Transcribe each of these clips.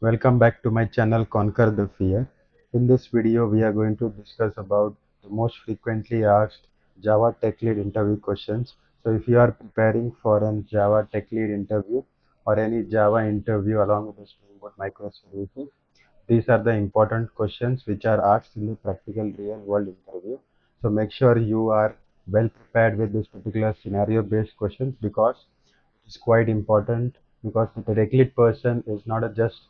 Welcome back to my channel Conquer the Fear. In this video, we are going to discuss about the most frequently asked Java Tech Lead interview questions. So if you are preparing for a Java Tech Lead interview or any Java interview along with the Spring Boot microservices, these are the important questions which are asked in the practical real world interview. So make sure you are well prepared with this particular scenario based questions because it's quite important because the tech lead person is not just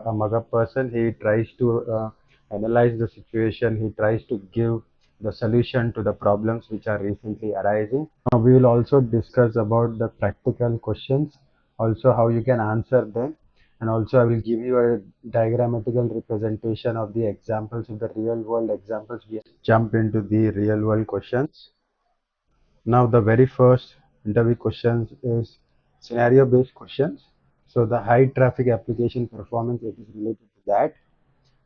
a mug up person. He tries to analyze the situation. He tries to give the solution to the problems which are recently arising. Now we will also discuss about the practical questions, also how you can answer them, and also I will give you a diagrammatical representation of the examples of the real world examples. We jump into the real world questions. Now the very first interview questions is scenario based questions. So the high traffic application performance, it is related to that.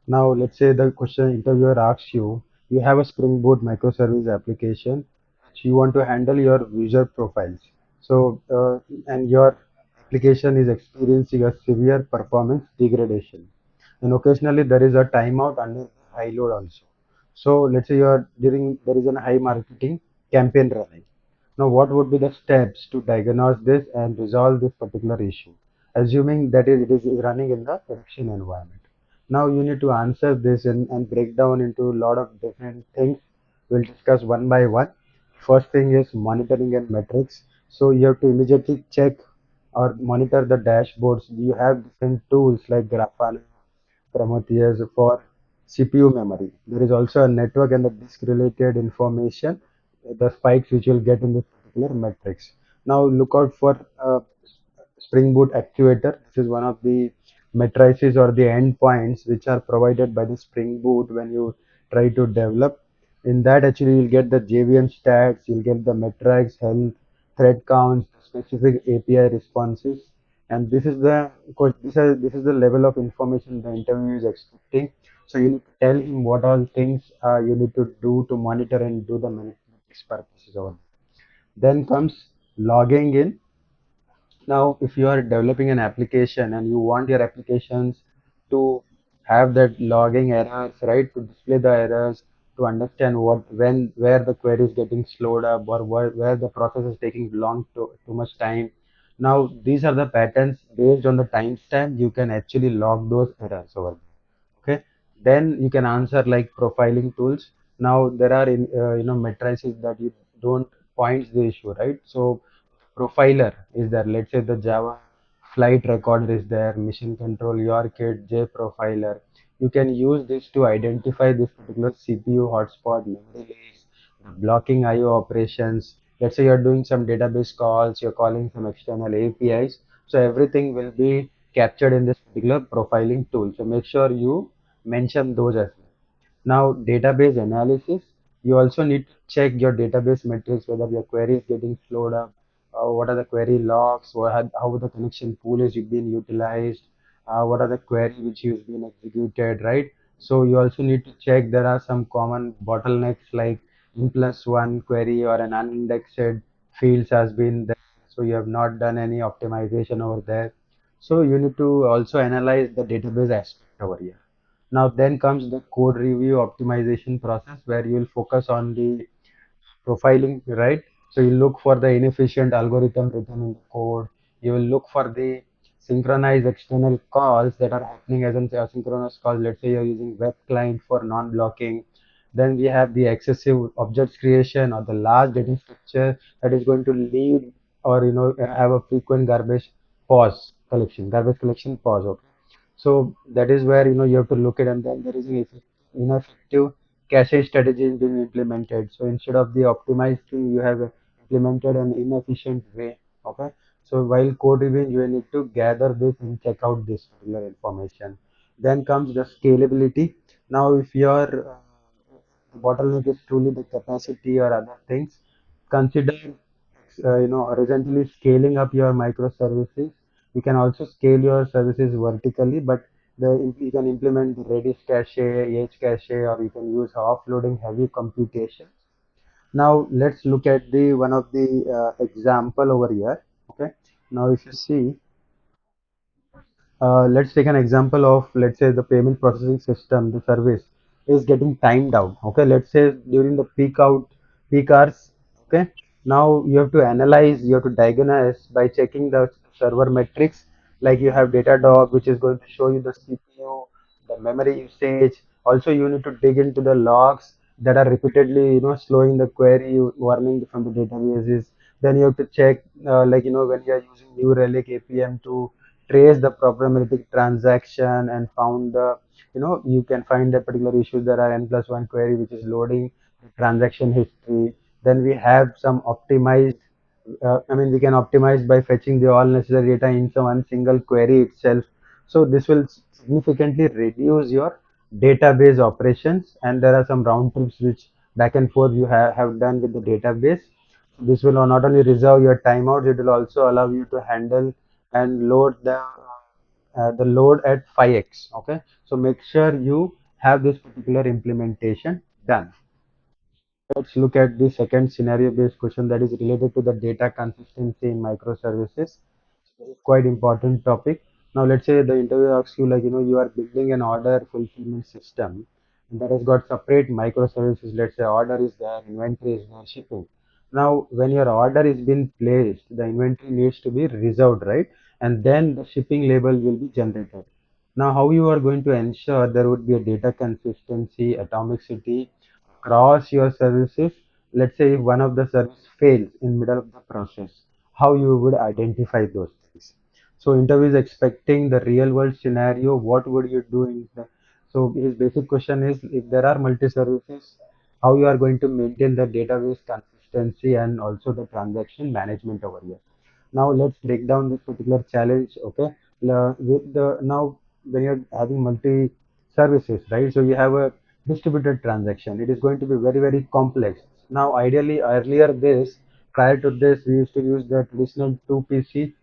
Now let's say the question interviewer asks you, you have a Spring Boot microservice application which you want to handle your user profiles. So and your application is experiencing a severe performance degradation. And occasionally there is a timeout under high load also. So let's say you are during there is a high marketing campaign running. Now what would be the steps to diagnose this and resolve this particular issue? Assuming that it is running in the production environment. Now you need to answer this and break down into a lot of different things. We'll discuss one by one. First thing is monitoring and metrics. So you have to immediately check or monitor the dashboards. You have different tools like Grafana, Prometheus for CPU memory. There is also a network and the disk related information, the spikes which you'll get in this particular metrics. Now look out for Spring Boot actuator. This is one of the matrices or the endpoints which are provided by the Spring Boot when you try to develop. In that actually you'll get the JVM stats, you'll get the metrics, health, thread counts, specific API responses, and this is the level of information the interview is expecting. So you need to tell him what all things you need to do to monitor and do the metrics purposes over there. Then comes logging in. Now if you are developing an application and you want your applications to have that logging errors, right, to display the errors, to understand what when where the query is getting slowed up or where the process is taking too much time. Now these are the patterns based on the timestamp you can actually log those errors over there. Okay, then you can answer like profiling tools. Now there are matrices that you don't points the issue, right? So profiler is there. Let's say the Java flight recorder is there, mission control, your kit, J profiler. You can use this to identify this particular CPU hotspot, memory leaks, blocking IO operations. Let's say you're doing some database calls, you're calling some external APIs. So everything will be captured in this particular profiling tool. So make sure you mention those as well. Now, database analysis, you also need to check your database metrics, whether your query is getting slowed up, what are the query logs, how the connection pool is being utilized, what are the query which is being executed, right? So you also need to check there are some common bottlenecks like in plus one query or an unindexed fields has been there. So you have not done any optimization over there. So you need to also analyze the database aspect over here. Now then comes the code review optimization process where you will focus on the profiling, right? So you look for the inefficient algorithm written in the code. You will look for the synchronized external calls that are happening as an asynchronous call. Let's say you're using web client for non-blocking. Then we have the excessive objects creation or the large data structure that is going to lead or have a frequent garbage collection pause. Okay, so that is where you have to look at, and then there is an ineffective cache strategy is being implemented. So instead of the optimized thing, you have implemented an inefficient way. Okay, so while code review, you need to gather this and check out this particular information. Then comes the scalability. Now, if your bottleneck is truly the capacity or other things, consider horizontally scaling up your microservices. You can also scale your services vertically, but you can implement the Redis cache, Edge cache, or you can use offloading heavy computation. Now let's look at the one of the example over here. Okay. Now if you see, let's take an example of, let's say, the payment processing system, the service is getting timed out. Okay, let's say during the peak hours. Okay, now you have to analyze, you have to diagnose by checking the server metrics. Like you have Datadog, which is going to show you the CPU, the memory usage. Also, you need to dig into the logs that are repeatedly, slowing the query, warning from the databases. Then you have to check, like, when you are using New Relic APM to trace the problematic transaction and found the, you can find the particular issues. There are n+1 query which is loading the transaction history. Then we have some optimized, we can optimize by fetching the all necessary data in some one single query itself. So this will significantly reduce your database operations, and there are some round trips which back and forth you have done with the database. This will not only reserve your timeouts, it will also allow you to handle and load the load at 5x. Okay, so make sure you have this particular implementation done. Let's look at the second scenario based question that is related to the data consistency in microservices. This is quite important topic. Now let's say the interview asks you, like, you are building an order fulfillment system that has got separate microservices. Let's say order is there, inventory is there, shipping. Now when your order is being placed, the inventory needs to be reserved, right? And then the shipping label will be generated. Now how you are going to ensure there would be a data consistency, atomicity across your services? Let's say if one of the service fails in middle of the process, how you would identify those things? So interview is expecting the real world scenario. What would you do in the, so his basic question is, if there are multi services, how you are going to maintain the database consistency and also the transaction management over here. Now let's break down this particular challenge. Okay, with the, now when you're having multi services, right? So you have a distributed transaction. It is going to be very, very complex. Now ideally earlier this, prior to this, we used to use the traditional 2PC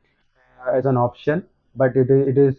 as an option, but it is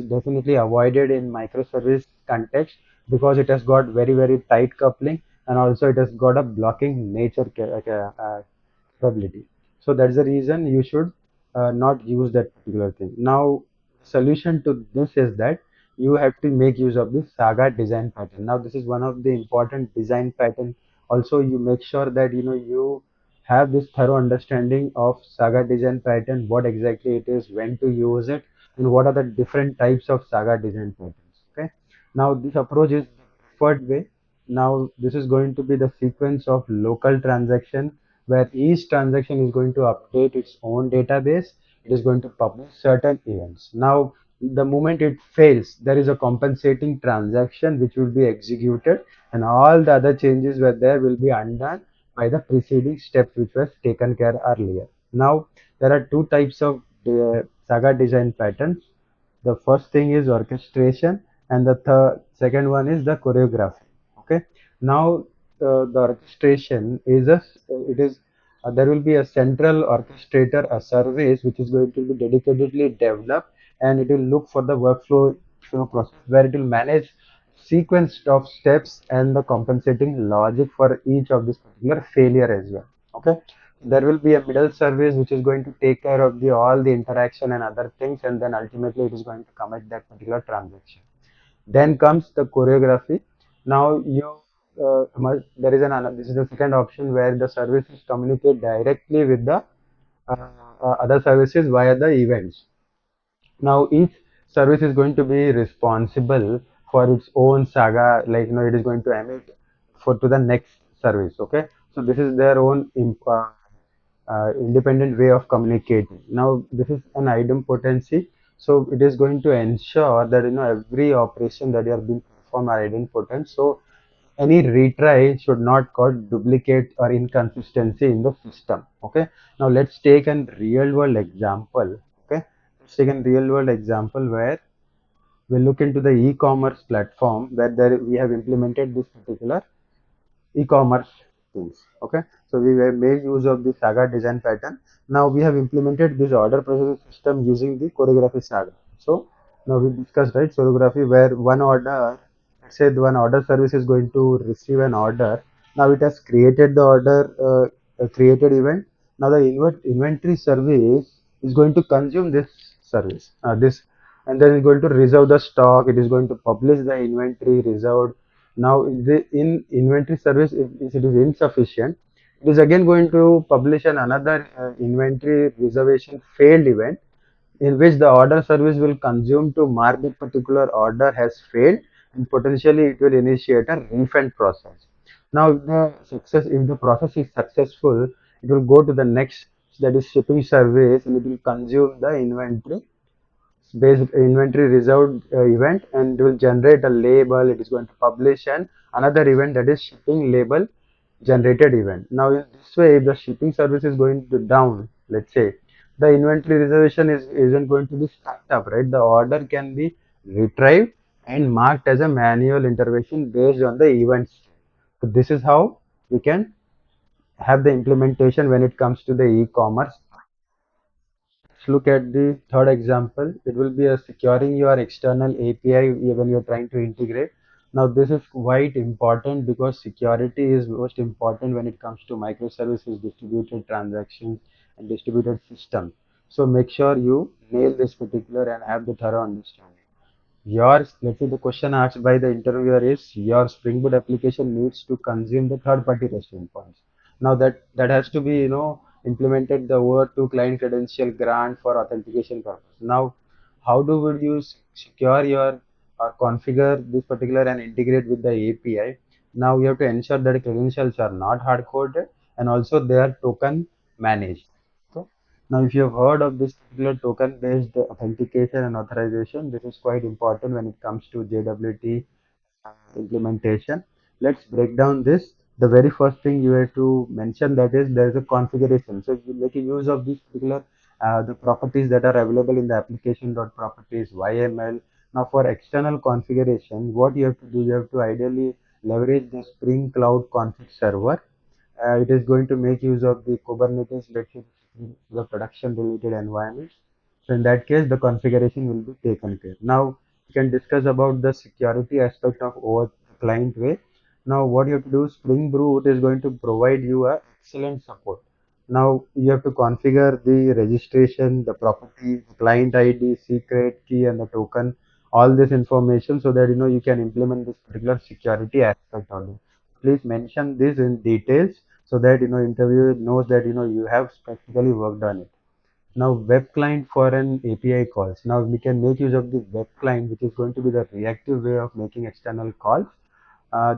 definitely avoided in microservice context because it has got very, very tight coupling, and also it has got a blocking nature capability. So that's the reason you should not use that particular thing. Now, solution to this is that you have to make use of this Saga design pattern. Now, this is one of the important design pattern. Also, you make sure that you have this thorough understanding of Saga design pattern, what exactly it is, when to use it, and what are the different types of Saga design patterns. Okay. Now, this approach is the preferred way. Now, this is going to be the sequence of local transaction where each transaction is going to update its own database. It is going to publish certain events. Now, the moment it fails, there is a compensating transaction which will be executed, and all the other changes were there will be undone by the preceding steps which was taken care earlier. Now, there are two types of Saga design patterns. The first thing is orchestration, and the second one is the choreography. Okay. Now the orchestration is it is there will be a central orchestrator, a service which is going to be dedicatedly developed, and it will look for the workflow process where it will manage sequence of steps and the compensating logic for each of this particular failure as well. Okay, there will be a middle service which is going to take care of the all the interaction and other things, and then ultimately it is going to commit that particular transaction. Then comes the choreography. Now you there is an this is the second option where the services communicate directly with the other services via the events. Now each service is going to be responsible for its own Saga, like it is going to emit for to the next service. Okay, so this is their own independent way of communicating. Now this is an idempotency, so it is going to ensure that every operation that you are being performed are idempotent. So any retry should not cause duplicate or inconsistency in the system. Okay. Now let's take a real world example. Okay. Let's take a real world example where we look into the e-commerce platform where we have implemented this particular e-commerce things. Okay, so we have made use of the Saga design pattern. Now we have implemented this order processing system using the choreography Saga. So now we discussed, right, choreography, where one order, let's say the one order service is going to receive an order. Now it has created the order, created event. Now the inventory service is going to consume this service, this and then it's going to reserve the stock. It is going to publish the inventory reserved. Now, in inventory service, if it is insufficient, it is again going to publish another inventory reservation failed event, in which the order service will consume to mark that particular order has failed, and potentially it will initiate a refund process. Now, if the process is successful, it will go to the next, that is shipping service, and it will consume the inventory based inventory reserved event, and it will generate a label. It is going to publish an another event, that is shipping label generated event. Now, in this way, if the shipping service is going to down, let's say, the inventory reservation isn't going to be stacked up, right? The order can be retrieved and marked as a manual intervention based on the events. So this is how we can have the implementation when it comes to the e-commerce. Let's look at the third example. It will be a securing your external API when you're trying to integrate. Now, this is quite important because security is most important when it comes to microservices, distributed transactions, and distributed systems. So make sure you nail this particular and have the thorough understanding. Let's say the question asked by the interviewer is your Spring Boot application needs to consume the third-party REST endpoints. Now that has to be implemented the over to client credential grant for authentication purpose. Now, how do would you secure your or configure this particular and integrate with the API? Now you have to ensure that credentials are not hard coded and also they are token managed. Okay. Now, if you have heard of this particular token-based authentication and authorization, this is quite important when it comes to JWT implementation. Let's break down this. The very first thing you have to mention, that is there is a configuration. So, if you make use of this particular the properties that are available in the application.properties YML. Now, for external configuration, what you have to do, you have to ideally leverage the Spring Cloud Config Server. It is going to make use of the Kubernetes, let's say, the production related environments. So in that case, the configuration will be taken care. Now we can discuss about the security aspect of over the client way. Now what you have to do, Spring Boot is going to provide you a excellent support. Now you have to configure the registration, the property, client ID, secret key, and the token, all this information, so that you can implement this particular security aspect on it. Please mention this in details so that interviewer knows that you have practically worked on it. Now, web client for an API calls. Now we can make use of the web client, which is going to be the reactive way of making external calls.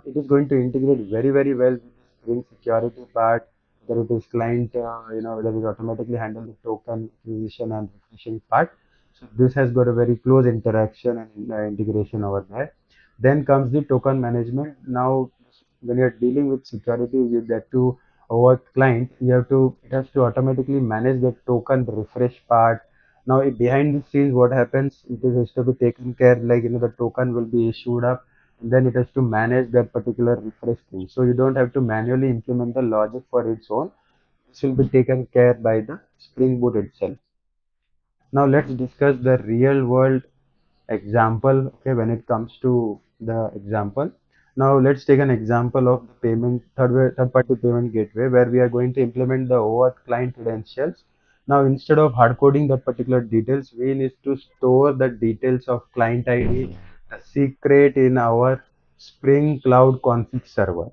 It is going to integrate very, very well with the Spring security part. Whether it is client, whether it automatically handle the token acquisition and refreshing part. So this has got a very close interaction and integration over there. Then comes the token management. Now, when you're dealing with security with that to over client, it has to automatically manage the token refresh part. Now, behind the scenes, what happens? It is has to be taken care, like the token will be issued up, and then it has to manage that particular refresh thing. So you don't have to manually implement the logic for its own. This will be taken care by the Spring Boot itself. Now let's discuss the real world example. Okay, when it comes to the example, now let's take an example of the third party payment gateway, where we are going to implement the OAuth client credentials. Now, instead of hard coding that particular details, we need to store the details of client ID, the secret, in our Spring Cloud Config server.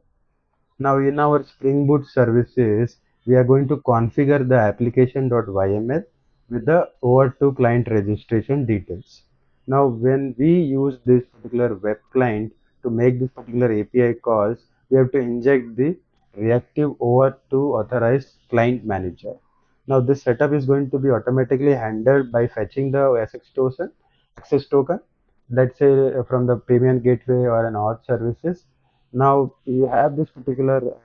Now, in our Spring Boot services, we are going to configure the application.yml with the over to client registration details. Now, when we use this particular web client to make this particular API calls, we have to inject the reactive over to authorized client manager. Now, this setup is going to be automatically handled by fetching the access token, let's say from the payment gateway or an auth services. Now you have this particular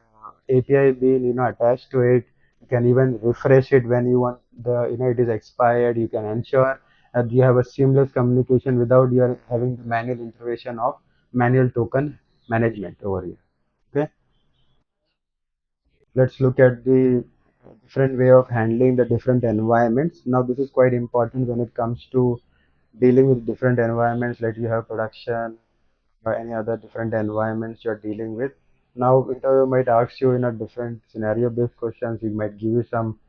API being attached to it. You can even refresh it when you want the it is expired. You can ensure that you have a seamless communication without your having the manual intervention of manual token management over here. Okay, let's look at the different way of handling the different environments. Now this is quite important when it comes to dealing with different environments, like you have production or any other different environments you're dealing with. Now, interviewer might ask you in a different scenario-based questions. He might give you some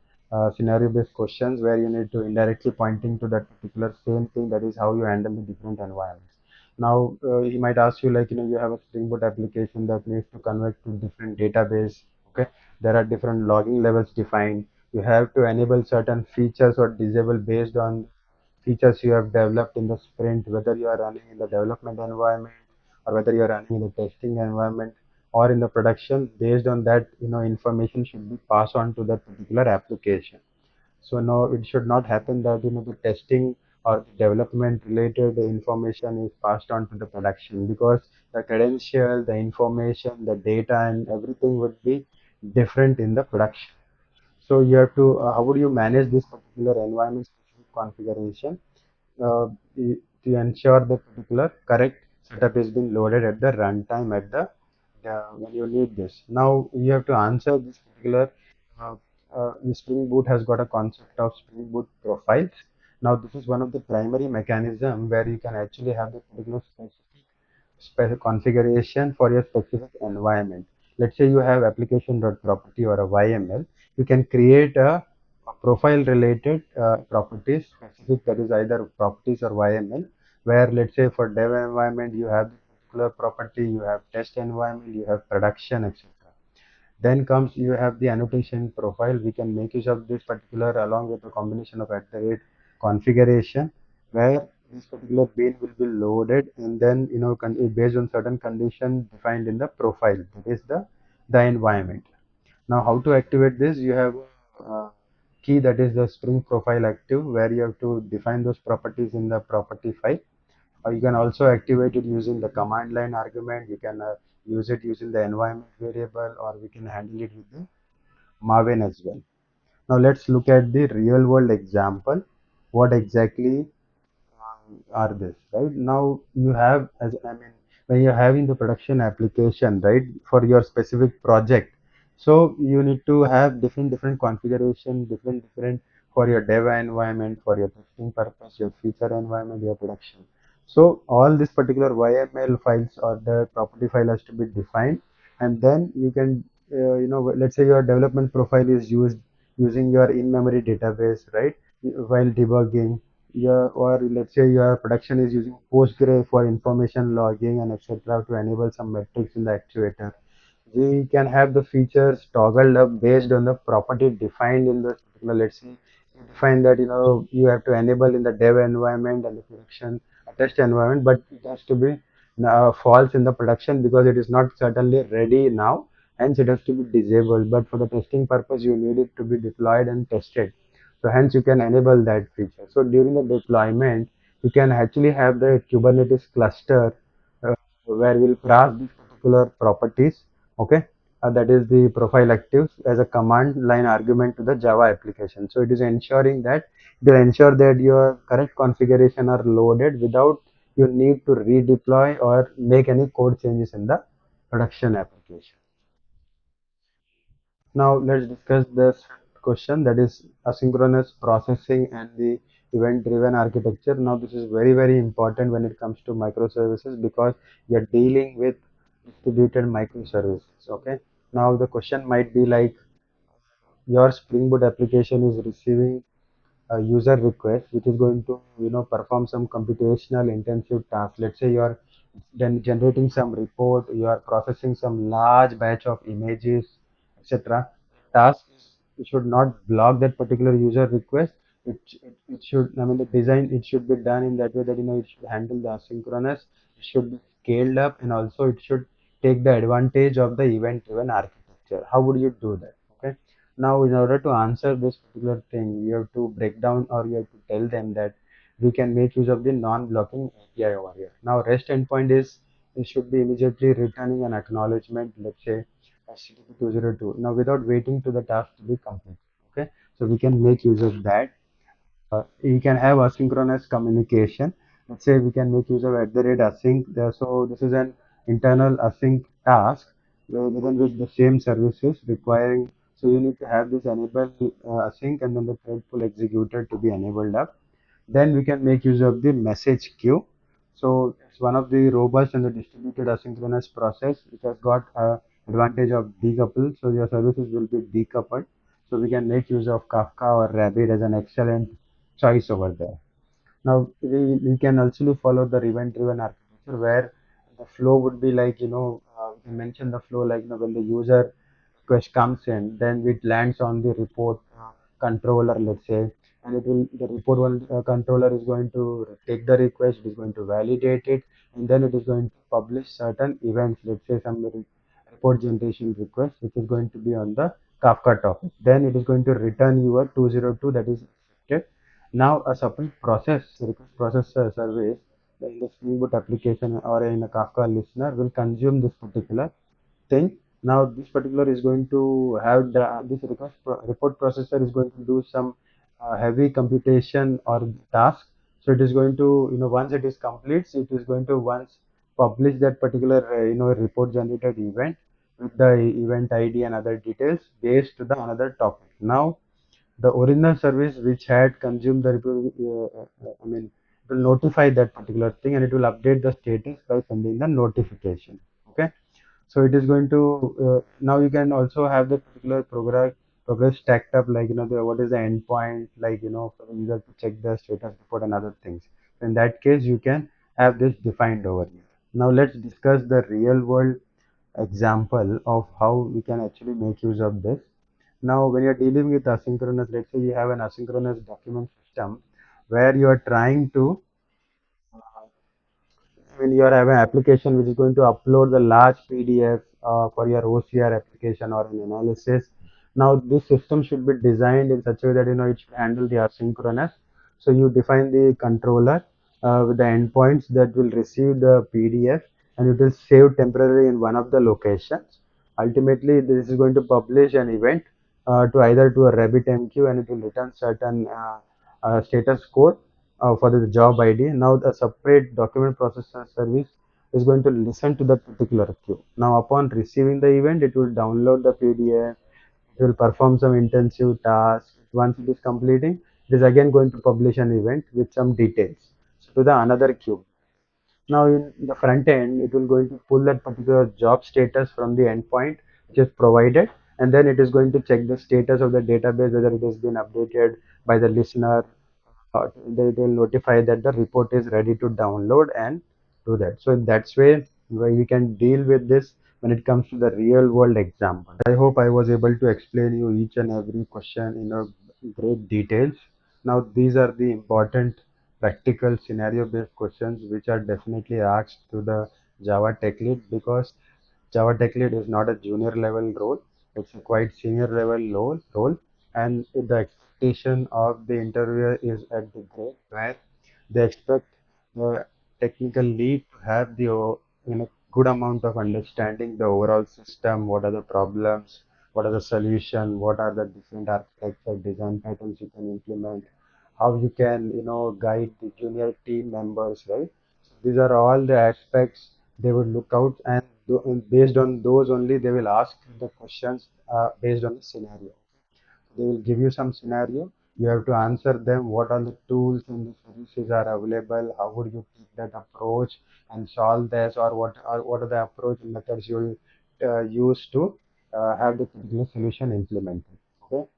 scenario based questions where you need to indirectly pointing to that particular same thing. That is how you handle the different environments. Now he might ask you, like, you have a Spring Boot application that needs to convert to different database. Okay, there are different logging levels defined. You have to enable certain features or disable based on features you have developed in the sprint, whether you are running in the development environment or whether you are running in the testing environment or in the production. Based on that, information should be passed on to that particular application. So no, it should not happen that the testing or the development related information is passed on to the production, because the credential, the information, the data, and everything would be different in the production. So you have to, how would you manage this particular environment specific configuration uh, to ensure the particular correct setup is being loaded at the runtime at the when you need this. Now you have to answer this particular. Uh, the Spring Boot has got a concept of Spring Boot profiles. Now this is one of the primary mechanism where you can actually have the particular configuration for your specific environment. Let's say you have application.property or a YML. You can create a profile related properties specific, that is either properties or YML, where let's say for dev environment you have the particular property, you have test environment, you have production, etc. Then comes you have the annotation profile. We can make use of this particular along with a combination of at the rate configuration, where this particular bean will be loaded and then based on certain condition defined in the profile. That is the environment. Now how to activate this? You have a key, that is the Spring profile active, where you have to define those properties in the property file. Or you can also activate it using the command line argument. You can use it using the environment variable, or we can handle it with the Maven as well. Now let's look at the real world example. What exactly are this, right? Now you have, as I mean, when you're having the production application, right, for your specific project, so you need to have different configuration, different for your dev environment, for your testing purpose, your feature environment, your production. So all this particular YML files or the property file has to be defined, and then you can, let's say your development profile is used using your in-memory database, right, while debugging. Yeah, or let's say your production is using Postgre for information logging and etc. to enable some metrics in the actuator. We can have the features toggled up based on the property defined in the particular. Let's say you define that you have to enable in the dev environment and the production test environment, but it has to be false in the production because it is not certainly ready now. Hence, it has to be disabled. But for the testing purpose, you need it to be deployed and tested. So hence you can enable that feature. So during the deployment, you can actually have the Kubernetes cluster where we'll pass these particular properties. Okay, that is the profile actives as a command line argument to the Java application. So it is ensuring that it will ensure that your correct configuration are loaded without you need to redeploy or make any code changes in the production application. Now let's discuss this question, that is asynchronous processing and the event-driven architecture. Now this is very important when it comes to microservices because we are dealing with distributed microservices. Okay. Now the question might be like your Spring Boot application is receiving a user request which is going to perform some computational intensive task. Let's say you are then generating some report, you are processing some large batch of images, etc. Task should not block that particular user request. It should, I mean, the design, it should be done in that way that it should handle the asynchronous, it should be scaled up, and also it should take the advantage of the event driven architecture. How would you do that? Okay. Now, in order to answer this particular thing, you have to break down or you have to tell them that we can make use of the non-blocking API over here. Now, REST endpoint is, it should be immediately returning an acknowledgement, let's say HTTP 202. Now, without waiting to the task to be complete. Okay, so we can make use of that. You can have asynchronous communication. Let's say we can make use of at the rate async. So this is an internal async task within which the same services requiring. So you need to have this enable async and then the thread pool executed to be enabled up. Then we can make use of the message queue. So it's one of the robust and the distributed asynchronous process which has got advantage of decouple. So your services will be decoupled. So we can make use of Kafka or Rabbit as an excellent choice over there. Now we can also follow the event-driven architecture where the flow would be like, we mentioned the flow like, when the user request comes in, then it lands on the report controller, let's say, and the report one controller is going to take the request, is going to validate it, and then it is going to publish certain events, let's say some report generation request, which is going to be on the Kafka topic. Then it is going to return your 202 that is accepted. Now a separate request processor service in the Spring Boot application or in a Kafka listener will consume this particular thing. Now this particular is going to have this report processor is going to do some heavy computation or task. So it is going to, once it is complete, it is going to once publish that particular, report generated event with the event ID and other details based to the another topic. Now the original service which had consumed the it will notify that particular thing and it will update the status by sending the notification. Okay, so it is going to now you can also have the particular progress stacked up, like, what is the endpoint, like, for the user to check the status report and other things. In that case you can have this defined over here. Now let's discuss the real world example of how we can actually make use of this. Now when you're dealing with asynchronous, let's say you have an asynchronous document system where you are trying to, when you have an application which is going to upload the large PDF for your OCR application or an analysis. Now this system should be designed in such a way that, it should handle the asynchronous. So you define the controller with the endpoints that will receive the PDF, and it will save temporarily in one of the locations. Ultimately, this is going to publish an event to either to a RabbitMQ, and it will return certain status code for the job ID. Now the separate document processor service is going to listen to that particular queue. Now upon receiving the event, it will download the PDF, it will perform some intensive tasks. Once it is completing, it is again going to publish an event with some details to the another queue. Now in the front end, it will going to pull that particular job status from the endpoint which is provided, and then it is going to check the status of the database, whether it has been updated by the listener. They will notify that the report is ready to download and do that. So that's way we can deal with this when it comes to the real world example. I hope I was able to explain you each and every question in a great details. Now these are the important practical scenario based questions which are definitely asked to the Java tech lead, because Java tech lead is not a junior level role, it's a quite senior level role, and the expectation of the interviewer is at the grade where they expect the technical lead to have the good amount of understanding the overall system, what are the problems, what are the solution, what are the different architecture design patterns you can implement, how you can guide the junior team members, right? So these are all the aspects they would look out, and based on those only they will ask the questions based on the scenario. They will give you some scenario, you have to answer them, what are the tools and the services are available, how would you take that approach and solve this, or what are the approach methods you will use to have the particular solution implemented. Okay,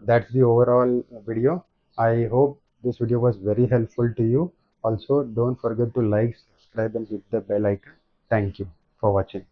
that's the overall video. I hope this video was very helpful to you. Also, don't forget to like, subscribe and hit the bell icon. Thank you for watching.